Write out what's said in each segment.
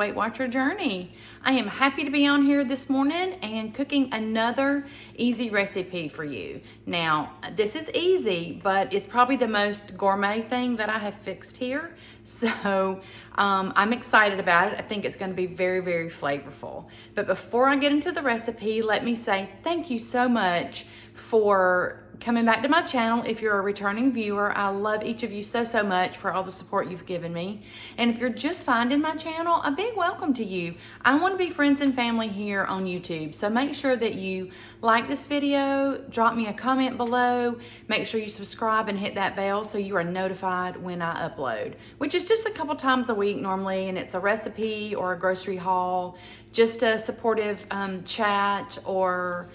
Weight Watcher Journey. I am happy to be on here this morning and cooking another easy recipe for you. Now, this is easy, but it's probably the most gourmet thing that I have fixed here. So I'm excited about it. I think it's going to be very, very flavorful. But before I get into the recipe, let me say thank you so much for coming back to my channel. If you're a returning viewer, I love each of you so much for all the support you've given me. And if you're just finding my channel, a big welcome to you. I want to be friends and family here on YouTube. So make sure that you like this video, drop me a comment below, make sure you subscribe and hit that bell so you are notified when I upload, which is just a couple times a week normally, and it's a recipe or a grocery haul, just a supportive chat or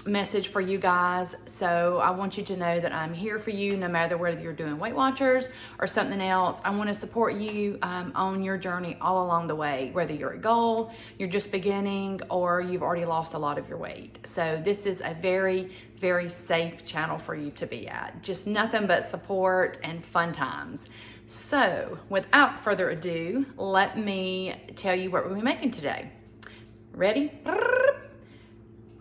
message for you guys. So I want you to know that I'm here for you no matter whether you're doing Weight Watchers or something else. I want to support you on your journey all along the way, whether you're at goal, you're just beginning, or you've already lost a lot of your weight. So this is a very, very safe channel for you to be at. Just nothing but support and fun times. So without further ado, let me tell you what we're gonna be making today. Ready?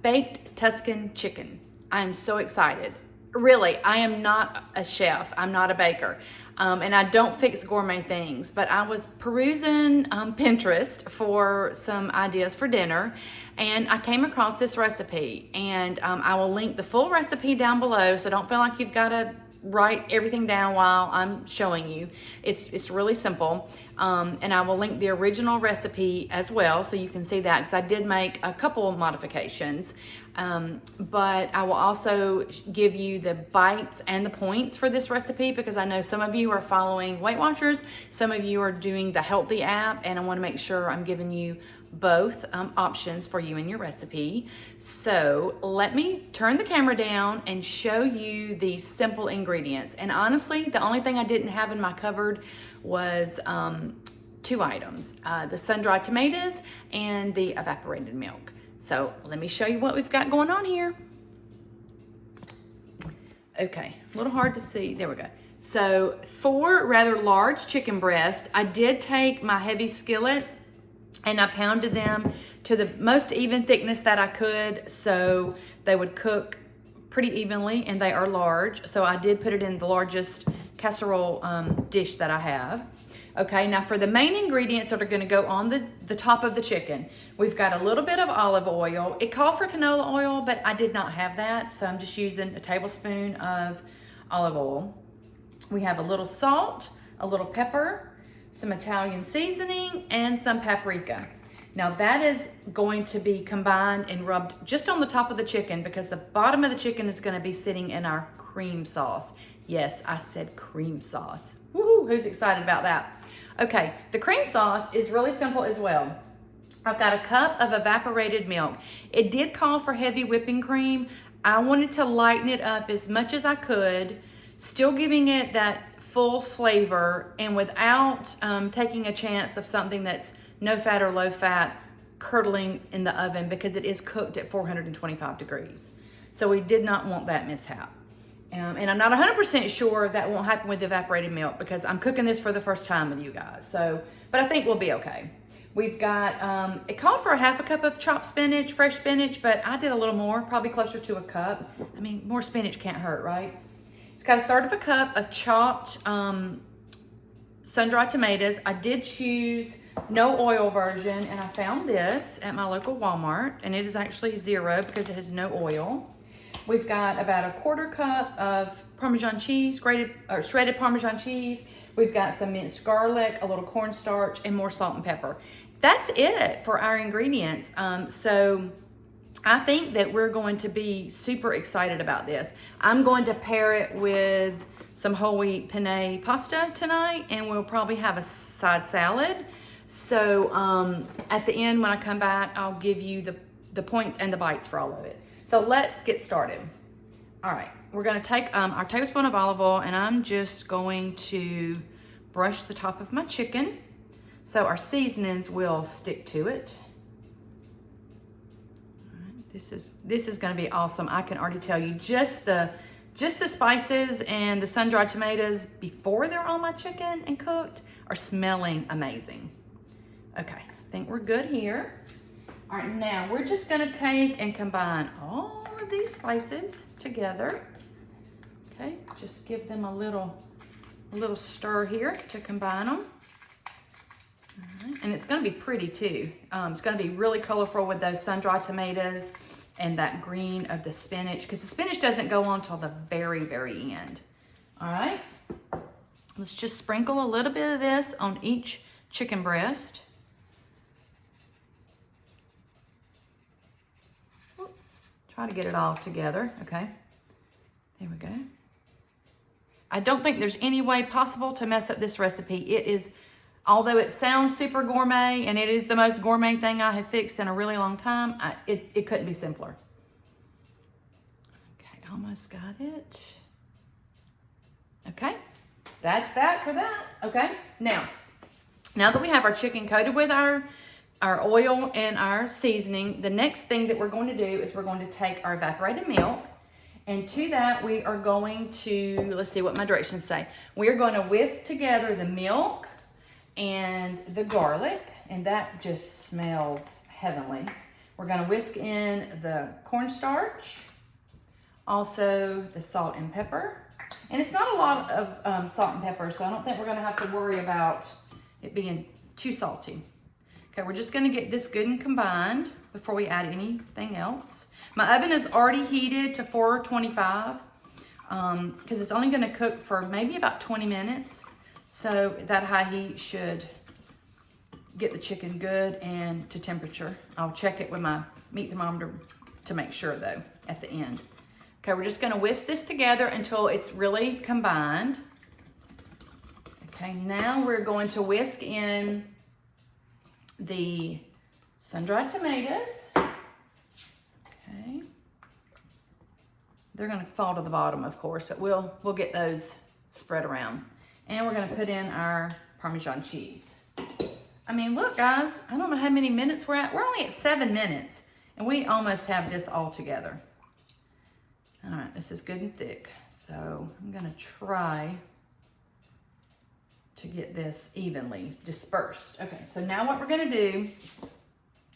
Baked Tuscan chicken. I'm so excited. Really, I am not a chef. I'm not a baker. And I don't fix gourmet things, but I was perusing Pinterest for some ideas for dinner, and I came across this recipe, and I will link the full recipe down below, so don't feel like you've got to write everything down while I'm showing you. It's really simple. And I will link the original recipe as well so you can see that, because I did make a couple of modifications. But I will also give you the bites and the points for this recipe, because I know some of you are following Weight Watchers, some of you are doing the Healthy app, and I want to make sure I'm giving you both options for you in your recipe. So let me turn the camera down and show you these simple ingredients. And honestly, the only thing I didn't have in my cupboard was two items, the sun-dried tomatoes and the evaporated milk. So let me show you what we've got going on here. Okay, a little hard to see. There we go. So 4 rather large chicken breasts. I did take my heavy skillet and I pounded them to the most even thickness that I could so they would cook pretty evenly, and they are large. So I did put it in the largest casserole dish that I have. Okay, now for the main ingredients that are gonna go on the top of the chicken, we've got a little bit of olive oil. It called for canola oil, but I did not have that, so I'm just using a tablespoon of olive oil. We have a little salt, a little pepper, some Italian seasoning, and some paprika. Now that is going to be combined and rubbed just on the top of the chicken, because the bottom of the chicken is going to be sitting in our cream sauce. Yes, I said cream sauce. Woohoo, who's excited about that? Okay, the cream sauce is really simple as well. I've got a cup of evaporated milk. It did call for heavy whipping cream. I wanted to lighten it up as much as I could, still giving it that full flavor, and without taking a chance of something that's no fat or low fat curdling in the oven, because it is cooked at 425 degrees. So we did not want that mishap. And I'm not 100% sure that won't happen with evaporated milk, because I'm cooking this for the first time with you guys. So, but I think we'll be okay. We've got, it called for a half a cup of chopped spinach, fresh spinach, but I did a little more, probably closer to a cup. I mean, more spinach can't hurt, right? It's got 1/3 cup of chopped sun-dried tomatoes. I did choose no oil version, and I found this at my local Walmart, and it is actually 0 because it has no oil. We've got about a 1/4 cup of Parmesan cheese, grated or shredded Parmesan cheese. We've got some minced garlic, a little cornstarch, and more salt and pepper. That's it for our ingredients. So I think that we're going to be super excited about this. I'm going to pair it with some whole wheat penne pasta tonight, and we'll probably have a side salad. So at the end, when I come back, I'll give you the points and the bites for all of it. So let's get started. All right, we're gonna take our tablespoon of olive oil, and I'm just going to brush the top of my chicken so our seasonings will stick to it. This is going to be awesome. I can already tell you, just the spices and the sun-dried tomatoes before they're on my chicken and cooked are smelling amazing. Okay, I think we're good here. All right, now we're just gonna take and combine all of these spices together. Okay, just give them a little stir here to combine them. All right. And it's gonna be pretty too. It's gonna be really colorful with those sun-dried tomatoes and that green of the spinach, because the spinach doesn't go on till the very, very end. All right, let's just sprinkle a little bit of this on each chicken breast. Try to get it all together, okay? There we go. I don't think there's any way possible to mess up this recipe. It is, although it sounds super gourmet, and it is the most gourmet thing I have fixed in a really long time, it couldn't be simpler. Okay, almost got it. Okay, that's that for that, okay? Now that we have our chicken coated with our oil and our seasoning, the next thing that we're going to do is we're going to take our evaporated milk, and to that we are going to, let's see what my directions say. We're going to whisk together the milk and the garlic, and that just smells heavenly. We're going to whisk in the cornstarch, also the salt and pepper. And it's not a lot of salt and pepper, so I don't think we're gonna have to worry about it being too salty. Okay, we're just gonna get this good and combined before we add anything else. My oven is already heated to 425 because it's only gonna cook for maybe about 20 minutes. So that high heat should get the chicken good and to temperature. I'll check it with my meat thermometer to make sure though at the end. Okay, we're just gonna whisk this together until it's really combined. Okay, now we're going to whisk in the sun-dried tomatoes. Okay. They're gonna fall to the bottom, of course, but we'll get those spread around. And we're gonna put in our Parmesan cheese. I mean, look guys, I don't know how many minutes we're at. We're only at 7 minutes and we almost have this all together. All right, this is good and thick. So I'm gonna try to get this evenly dispersed. Okay, so now what we're gonna do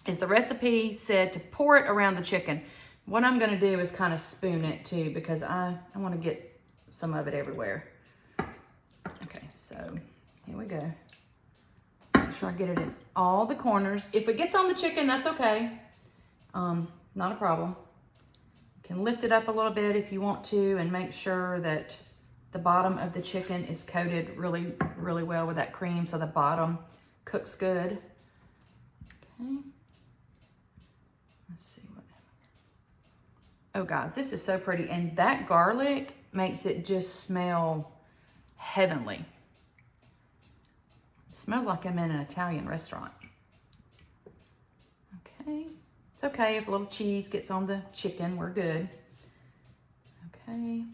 is the recipe said to pour it around the chicken. What I'm gonna do is kind of spoon it too because I wanna get some of it everywhere. Okay, so here we go. Make sure I get it in all the corners. If it gets on the chicken, that's okay. Not a problem. You can lift it up a little bit if you want to and make sure that the bottom of the chicken is coated really, really well with that cream so the bottom cooks good. Okay. Let's see what. Oh guys, this is so pretty. And that garlic makes it just smell heavenly. It smells like I'm in an Italian restaurant. Okay. It's okay if a little cheese gets on the chicken, we're good. Okay.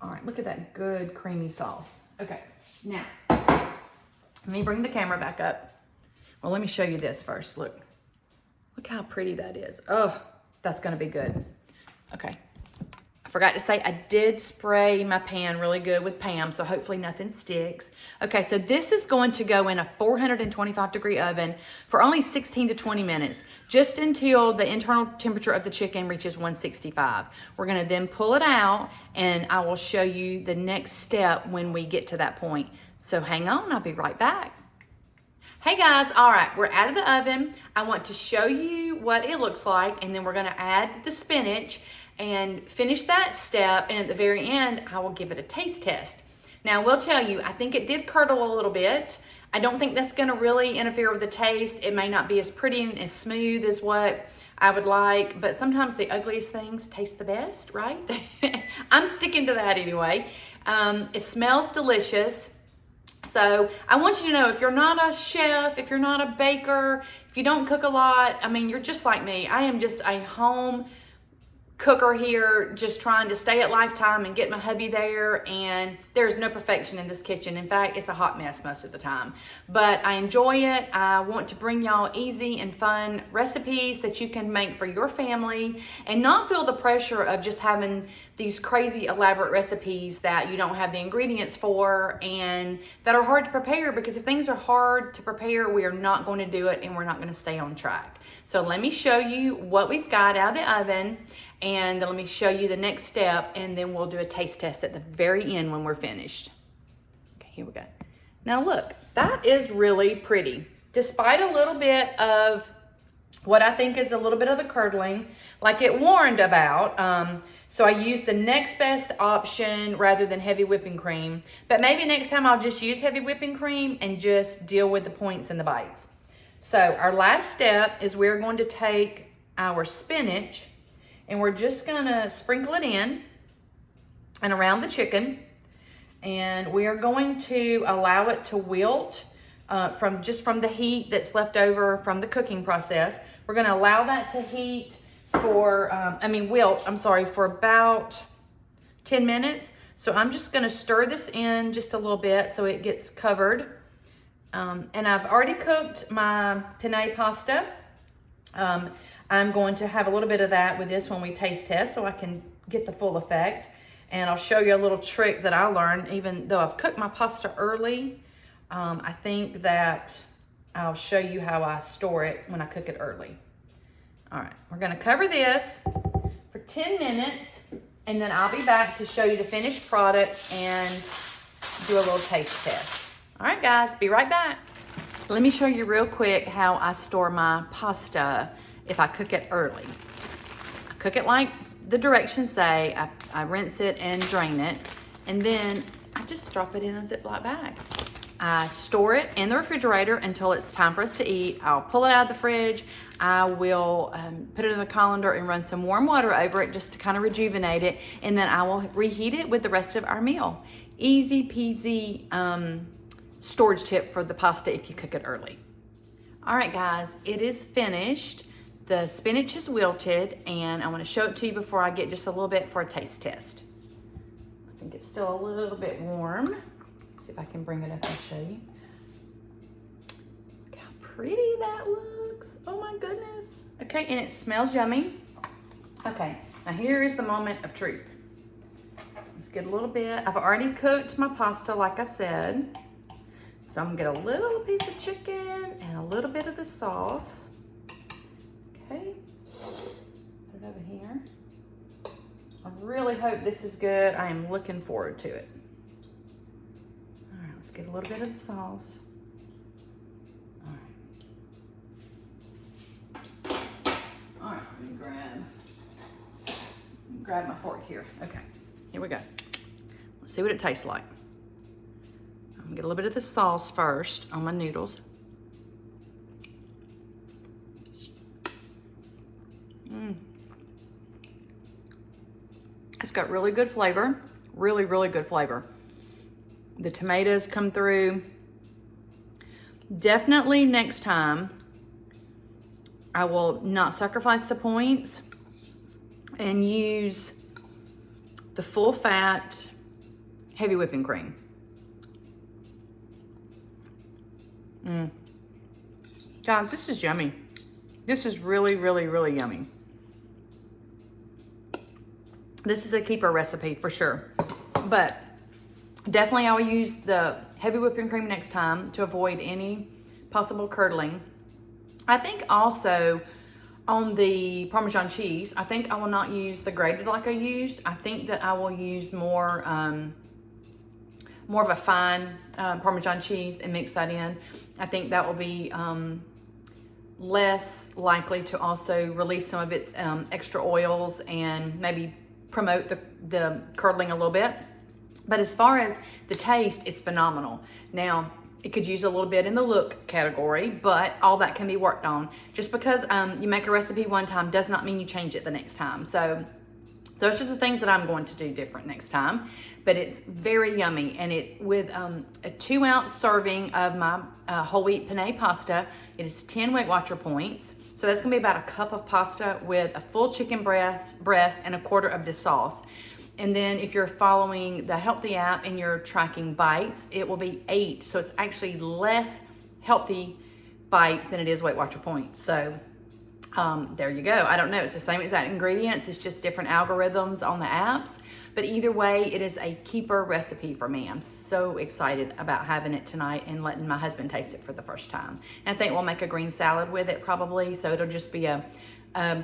All right, look at that good creamy sauce. Okay, now, let me bring the camera back up. Well, let me show you this first. Look how pretty that is. Oh, that's gonna be good. Okay, I forgot to say I did spray my pan really good with Pam, so hopefully nothing sticks. Okay, so this is going to go in a 425-degree oven for only 16 to 20 minutes, just until the internal temperature of the chicken reaches 165. We're gonna then pull it out and I will show you the next step when we get to that point. So hang on, I'll be right back. Hey guys, all right, we're out of the oven. I want to show you what it looks like, and then we're gonna add the spinach and finish that step, and at the very end, I will give it a taste test. Now, I will tell you, I think it did curdle a little bit. I don't think that's gonna really interfere with the taste. It may not be as pretty and as smooth as what I would like, but sometimes the ugliest things taste the best, right? I'm sticking to that anyway. It smells delicious. So I want you to know, if you're not a chef, if you're not a baker, if you don't cook a lot, I mean, you're just like me. I am just a home cooker here, just trying to stay at Lifetime and get my hubby there, and there's no perfection in this kitchen. In fact, it's a hot mess most of the time, but I enjoy it. I want to bring y'all easy and fun recipes that you can make for your family and not feel the pressure of just having these crazy elaborate recipes that you don't have the ingredients for and that are hard to prepare, because if things are hard to prepare, we are not going to do it and we're not going to stay on track. So let me show you what we've got out of the oven, and then let me show you the next step, and then we'll do a taste test at the very end when we're finished. Okay, here we go. Now look, that is really pretty. Despite a little bit of what I think is a little bit of the curdling, like it warned about, so I used the next best option rather than heavy whipping cream. But maybe next time I'll just use heavy whipping cream and just deal with the points and the bites. So our last step is we're going to take our spinach and we're just gonna sprinkle it in and around the chicken. And we are going to allow it to wilt from the heat that's left over from the cooking process. We're gonna allow that to heat for, for about 10 minutes. So I'm just gonna stir this in just a little bit so it gets covered. And I've already cooked my penne pasta. I'm going to have a little bit of that with this when we taste test so I can get the full effect. And I'll show you a little trick that I learned. Even though I've cooked my pasta early, I think that I'll show you how I store it when I cook it early. All right, we're gonna cover this for 10 minutes, and then I'll be back to show you the finished product and do a little taste test. All right, guys, be right back. Let me show you real quick how I store my pasta if I cook it early. I cook it like the directions say. I rinse it and drain it, and then I just drop it in a Ziploc bag. I store it in the refrigerator until it's time for us to eat. I'll pull it out of the fridge. I will put it in the colander and run some warm water over it just to kind of rejuvenate it, and then I will reheat it with the rest of our meal. Easy peasy storage tip for the pasta if you cook it early. All right, guys, it is finished. The spinach is wilted, and I want to show it to you before I get just a little bit for a taste test. I think it's still a little bit warm. See if I can bring it up and show you. Look how pretty that looks. Oh my goodness. Okay, and it smells yummy. Okay, now here is the moment of truth. Let's get a little bit. I've already cooked my pasta like I said. So I'm gonna get a little piece of chicken and a little bit of the sauce. Okay, put it over here. I really hope this is good. I am looking forward to it. All right, let's get a little bit of the sauce. All right, let me grab my fork here. Okay, here we go. Let's see what it tastes like. I'm gonna get a little bit of the sauce first on my noodles. It's got really good flavor, really, really good flavor. The tomatoes come through. Definitely next time, I will not sacrifice the points and use the full fat heavy whipping cream. Guys, this is yummy. This is really, really, really yummy. This is a keeper recipe for sure. But definitely I will use the heavy whipping cream next time to avoid any possible curdling. I think also on the Parmesan cheese, I think I will not use the grated like I used. I think that I will use more of a fine Parmesan cheese and mix that in. I think that will be less likely to also release some of its extra oils and maybe promote the curdling a little bit. But as far as the taste, it's phenomenal. Now, it could use a little bit in the look category, but all that can be worked on. Just because you make a recipe one time does not mean you change it the next time. So those are the things that I'm going to do different next time. But it's very yummy, and it with a 2-ounce serving of my whole wheat penne pasta, it is 10 Weight Watcher points. So that's gonna be about a cup of pasta with a full chicken breast and a quarter of this sauce. And then if you're following the healthy app and you're tracking bites, it will be 8. So it's actually less healthy bites than it is Weight Watcher points. So there you go. I don't know, it's the same exact ingredients, it's just different algorithms on the apps. But either way, it is a keeper recipe for me. I'm so excited about having it tonight and letting my husband taste it for the first time. And I think we'll make a green salad with it probably, so it'll just be a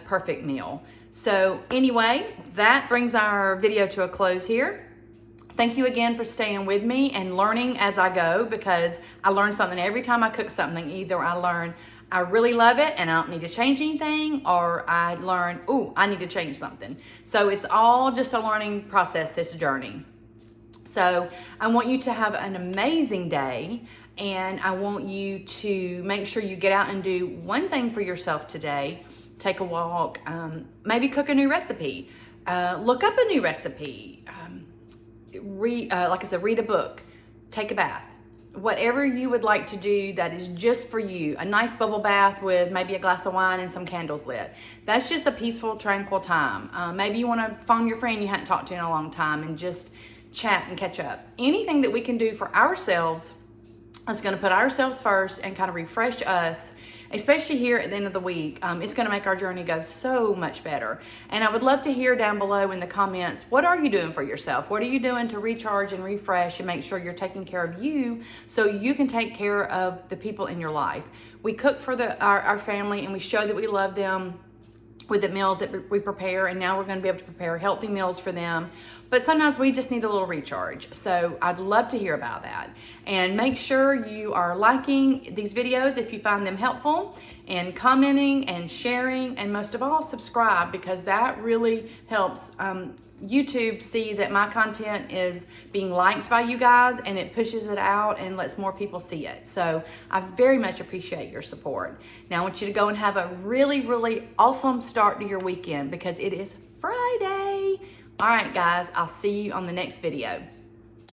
perfect meal. So anyway, that brings our video to a close here. Thank you again for staying with me and learning as I go, because I learn something every time I cook something. Either I learn I really love it and I don't need to change anything, or I learn, ooh, I need to change something. So it's all just a learning process, this journey. So I want you to have an amazing day, and I want you to make sure you get out and do one thing for yourself today. Take a walk, maybe cook a new recipe, look up a new recipe, like I said, read a book, take a bath. Whatever you would like to do that is just for you. A nice bubble bath with maybe a glass of wine and some candles lit. That's just a peaceful, tranquil time. Maybe you want to phone your friend you hadn't talked to in a long time and just chat and catch up. Anything that we can do for ourselves is going to put ourselves first and kind of refresh us, especially here at the end of the week. It's going to make our journey go so much better. And I would love to hear down below in the comments, what are you doing for yourself? What are you doing to recharge and refresh and make sure you're taking care of you so you can take care of the people in your life? We cook for our family, and we show that we love them with the meals that we prepare, and now we're going to be able to prepare healthy meals for them. But sometimes we just need a little recharge. So I'd love to hear about that. And make sure you are liking these videos if you find them helpful, and commenting and sharing, and most of all, subscribe, because that really helps YouTube see that my content is being liked by you guys, and it pushes it out and lets more people see it. So I very much appreciate your support. Now I want you to go and have a really, really awesome start to your weekend, because it is Friday. All right, guys, I'll see you on the next video.